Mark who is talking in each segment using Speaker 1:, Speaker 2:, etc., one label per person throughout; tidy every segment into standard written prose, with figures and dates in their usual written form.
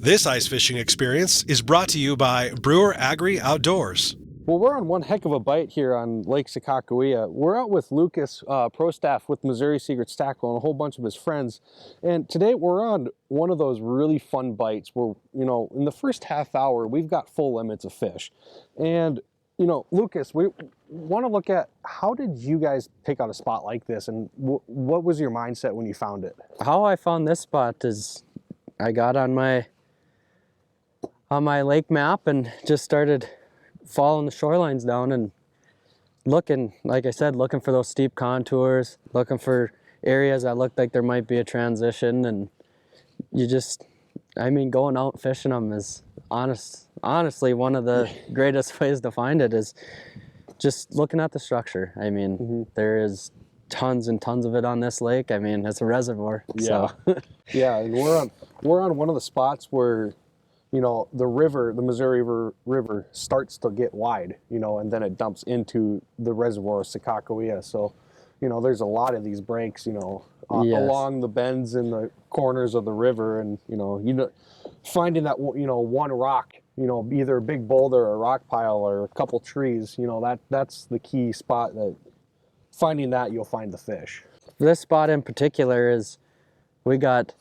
Speaker 1: This ice fishing experience is brought to you by Brewer Agri Outdoors.
Speaker 2: Well, we're on one heck of a bite here on Lake Sakakawea. We're out with Lucas, pro staff with Missouri Secrets Tackle, and a whole bunch of his friends. And today we're on one of those really fun bites where, in the first half hour, we've got full limits of fish. And, Lucas, we want to look at how did you guys pick out a spot like this, and what was your mindset when you found it?
Speaker 3: How I found this spot is I got on my lake map and just started following the shorelines down and looking, like I said, looking for those steep contours, looking for areas that looked like there might be a transition. And going out and fishing them is honestly one of the greatest ways to find it is just looking at the structure. There is tons and tons of it on this lake. It's a reservoir.
Speaker 2: Yeah. So. Yeah, and we're on one of the spots where the river, the Missouri River starts to get wide, and then it dumps into the reservoir of Sakakawea. So, there's a lot of these breaks,
Speaker 3: Yes.
Speaker 2: along the bends in the corners of the river, and, finding that, one rock, either a big boulder or a rock pile or a couple trees, that's the key spot that finding that you'll find the fish.
Speaker 3: This spot in particular is, we got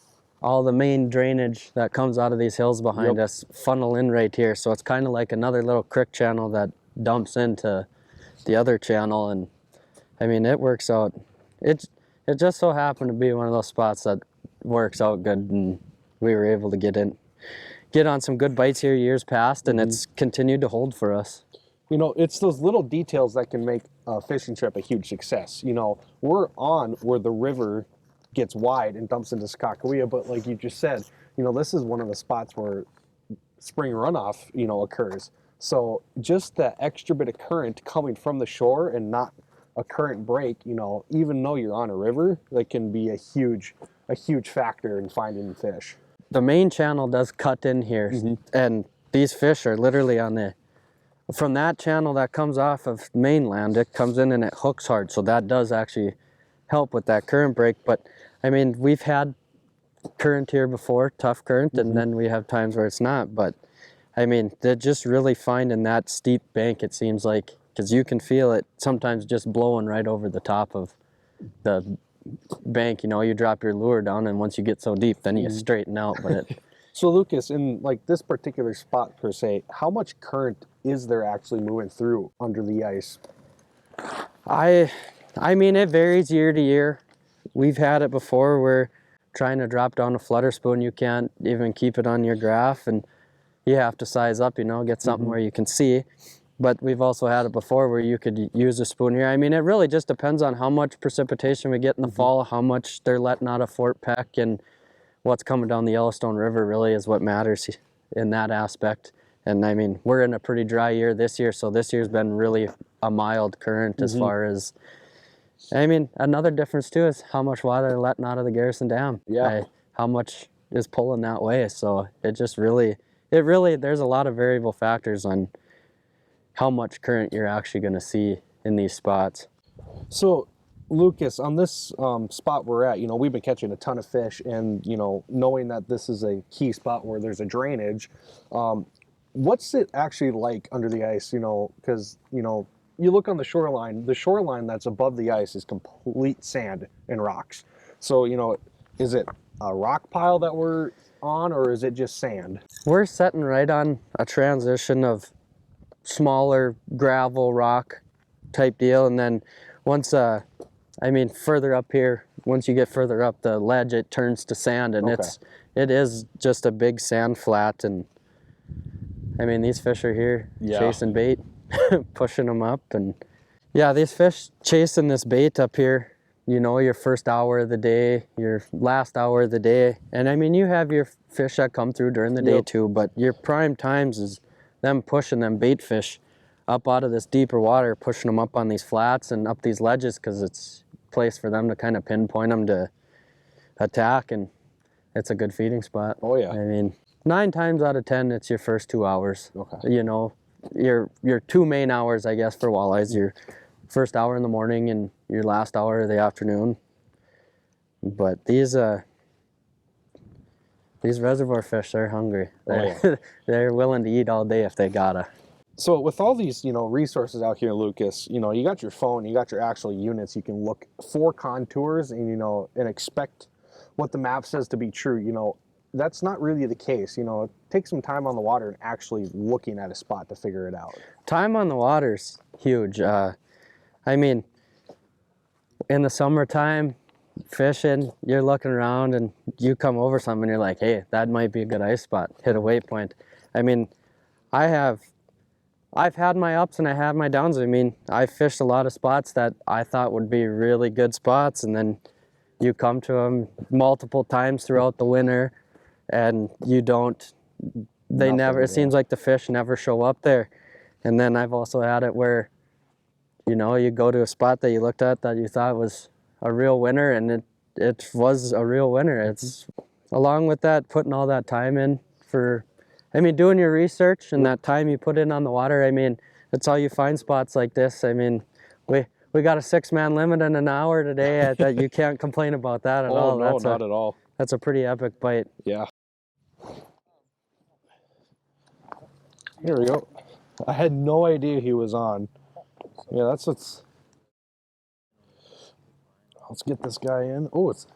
Speaker 3: all the main drainage that comes out of these hills behind us funnel in right here. So it's kind of like another little creek channel that dumps into the other channel. And it works out. It just so happened to be one of those spots that works out good, and we were able to get on some good bites here years past, and it's continued to hold for us.
Speaker 2: It's those little details that can make a fishing trip a huge success. We're on where the river gets wide and dumps into Sakakawea, but like you just said, this is one of the spots where spring runoff, occurs. So just that extra bit of current coming from the shore and not a current break, even though you're on a river, that can be a huge factor in finding fish.
Speaker 3: The main channel does cut in here, and these fish are literally from that channel that comes off of mainland. It comes in and it hooks hard, so that does actually help with that current break. But we've had current here before, tough current, and then we have times where it's not. But they're just really finding that steep bank, it seems like, because you can feel it sometimes just blowing right over the top of the bank. You drop your lure down, and once you get so deep, then you straighten out. But
Speaker 2: So Lucas, in like this particular spot per se, how much current is there actually moving through under the ice?
Speaker 3: It varies year to year. We've had it before where trying to drop down a flutter spoon, you can't even keep it on your graph, and you have to size up, get something where you can see. But we've also had it before where you could use a spoon here. It really just depends on how much precipitation we get in the fall, how much they're letting out of Fort Peck, and what's coming down the Yellowstone River really is what matters in that aspect. And we're in a pretty dry year this year, so this year's been really a mild current as far as, another difference too is how much water they're letting out of the Garrison Dam.
Speaker 2: Yeah.
Speaker 3: How much is pulling that way. So it really, there's a lot of variable factors on how much current you're actually going to see in these spots.
Speaker 2: So Lucas, on this spot we're at, we've been catching a ton of fish, and, knowing that this is a key spot where there's a drainage, what's it actually like under the ice? Because, you look on the shoreline that's above the ice is complete sand and rocks. So, is it a rock pile that we're on, or is it just sand?
Speaker 3: We're sitting right on a transition of smaller gravel rock type deal, and then once further up here, once you get further up the ledge, it turns to sand, and it is just a big sand flat. And these fish are here chasing bait, pushing them up. And these fish chasing this bait up here, your first hour of the day, your last hour of the day. And you have your fish that come through during the day too, but your prime times is them pushing them bait fish up out of this deeper water, pushing them up on these flats and up these ledges, because it's a place for them to kind of pinpoint them to attack, and it's a good feeding spot.
Speaker 2: Oh yeah.
Speaker 3: 9 times out of 10, it's your first 2 hours.
Speaker 2: Okay.
Speaker 3: Your 2 main hours, I guess, for walleyes, your first hour in the morning and your last hour of the afternoon. But these These reservoir fish, they're hungry.
Speaker 2: Oh,
Speaker 3: They're, they're willing to eat all day if they gotta.
Speaker 2: So with all these, resources out here, Lucas, you got your phone, you got your actual units, you can look for contours and, and expect what the map says to be true. That's not really the case. Take some time on the water and actually looking at a spot to figure it out.
Speaker 3: Time on the water's huge. I mean, in the summertime, fishing, you're looking around and you come over something and you're like, hey, that might be a good ice spot, hit a waypoint. I mean, I've had my ups and I had my downs. I mean, I fished a lot of spots that I thought would be really good spots, and then you come to them multiple times throughout the winter and you don't, it seems like the fish never show up there. And then I've also had it where, you go to a spot that you looked at that you thought was a real winner, and it was a real winner. It's along with that, putting all that time in doing your research and that time you put in on the water. I mean, that's how you find spots like this. I mean, we got a 6-man limit in an hour today. That you can't complain about that at all.
Speaker 2: No, not at all.
Speaker 3: That's a pretty epic bite.
Speaker 2: Yeah. Here we go. I had no idea he was on. Yeah, let's get this guy in. Oh, it's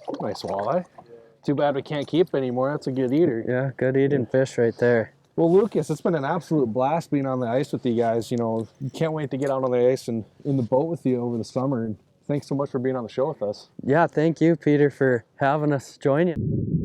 Speaker 2: a nice walleye. Too bad we can't keep anymore. That's a good eater.
Speaker 3: Yeah, good eating fish right there.
Speaker 2: Well, Lucas, it's been an absolute blast being on the ice with you guys. Can't wait to get out on the ice and in the boat with you over the summer. And thanks so much for being on the show with us.
Speaker 3: Yeah, thank you, Peter, for having us join you.